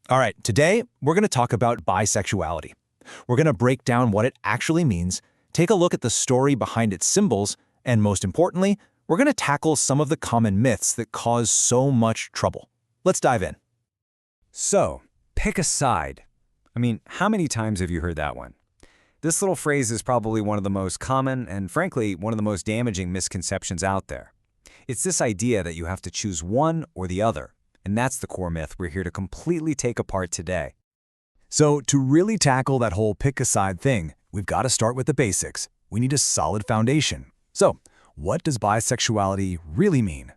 All right, today we're going to talk about bisexuality. We're going to break down what it actually means, take a look at the story behind its symbols, and most importantly, we're going to tackle some of the common myths that cause so much trouble. Let's dive in. So, pick a side. I mean, how many times have you heard that one? This little phrase is probably one of the most common and, frankly, one of the most damaging misconceptions out there. It's this idea that you have to choose one or the other, and that's the core myth we're here to completely take apart today. So, to really tackle that whole pick a side thing, we've got to start with the basics. We need a solid foundation. So, what does bisexuality really mean?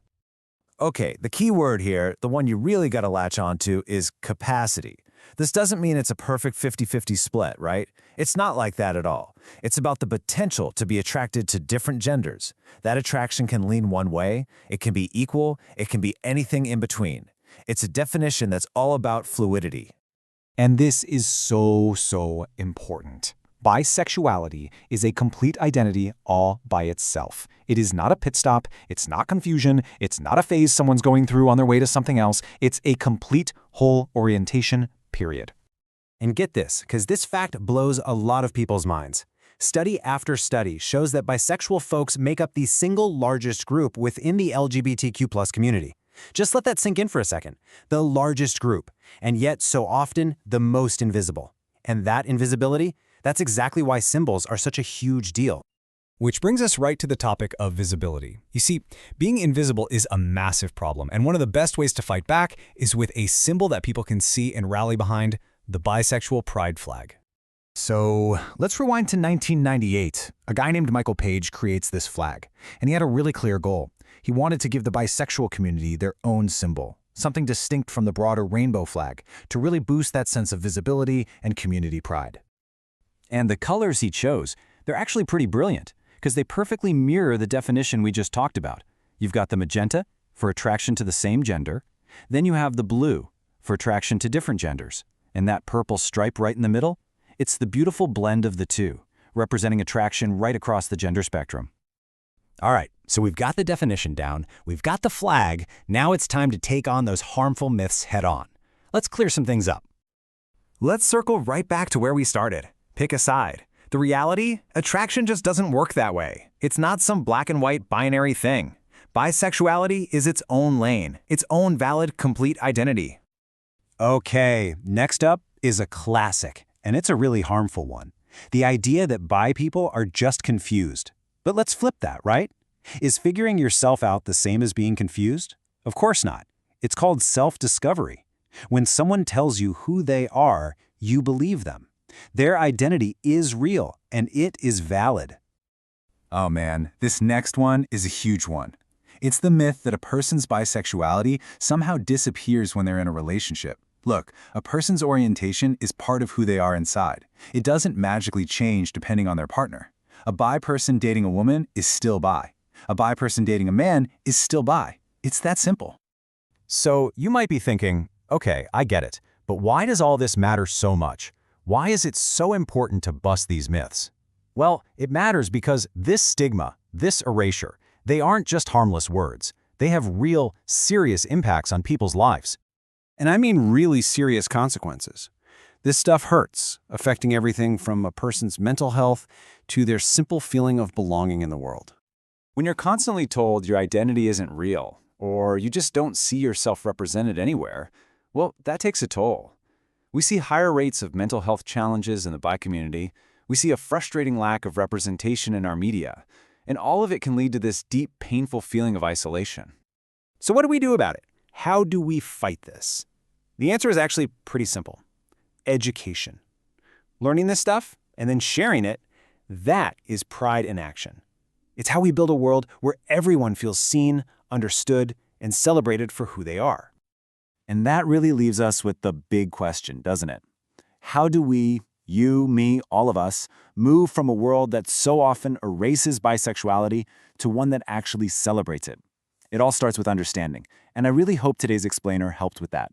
Okay, the key word here, the one you really got to latch onto, is capacity. This doesn't mean it's a perfect 50-50 split, right? It's not like that at all. It's about the potential to be attracted to different genders. That attraction can lean one way, it can be equal, it can be anything in between. It's a definition that's all about fluidity. And this is so important. Bisexuality is a complete identity all by itself. It is not a pit stop, it's not confusion, it's not a phase someone's going through on their way to something else. It's a complete whole orientation, period. And get this, because this fact blows a lot of people's minds. Study after study shows that bisexual folks make up the single largest group within the LGBTQ+ community. Just let that sink in for a second. The largest group, and yet so often the most invisible. And that invisibility, that's exactly why symbols are such a huge deal. Which brings us right to the topic of visibility. You see, being invisible is a massive problem, and one of the best ways to fight back is with a symbol that people can see and rally behind, the bisexual pride flag. So, let's rewind to 1998. A guy named Michael Page creates this flag, and he had a really clear goal. He wanted to give the bisexual community their own symbol, something distinct from the broader rainbow flag, to really boost that sense of visibility and community pride. And the colors he chose, they're actually pretty brilliant, because they perfectly mirror the definition we just talked about. You've got the magenta, for attraction to the same gender. Then you have the blue, for attraction to different genders. And that purple stripe right in the middle? It's the beautiful blend of the two, representing attraction right across the gender spectrum. All right, so we've got the definition down, we've got the flag, now it's time to take on those harmful myths head on. Let's clear some things up. Let's circle right back to where we started. Pick a side. The reality? Attraction just doesn't work that way. It's not some black and white binary thing. Bisexuality is its own lane, its own valid, complete identity. Okay, next up is a classic, and it's a really harmful one. The idea that bi people are just confused. But let's flip that, right? Is figuring yourself out the same as being confused? Of course not. It's called self-discovery. When someone tells you who they are, you believe them. Their identity is real, and it is valid. Oh man, this next one is a huge one. It's the myth that a person's bisexuality somehow disappears when they're in a relationship. Look, a person's orientation is part of who they are inside. It doesn't magically change depending on their partner. A bi person dating a woman is still bi. A bi person dating a man is still bi. It's that simple. So you might be thinking, okay, I get it, but why does all this matter so much? Why is it so important to bust these myths? Well, it matters because this stigma, this erasure, they aren't just harmless words. They have real, serious impacts on people's lives. And I mean really serious consequences. This stuff hurts, affecting everything from a person's mental health to their simple feeling of belonging in the world. When you're constantly told your identity isn't real, or you just don't see yourself represented anywhere, well, that takes a toll. We see higher rates of mental health challenges in the bi community. We see a frustrating lack of representation in our media. And all of it can lead to this deep, painful feeling of isolation. So what do we do about it? How do we fight this? The answer is actually pretty simple. Education. Learning this stuff and then sharing it, that is pride in action. It's how we build a world where everyone feels seen, understood, and celebrated for who they are. And that really leaves us with the big question, doesn't it? How do we, you, me, all of us, move from a world that so often erases bisexuality to one that actually celebrates it? It all starts with understanding, and I really hope today's explainer helped with that.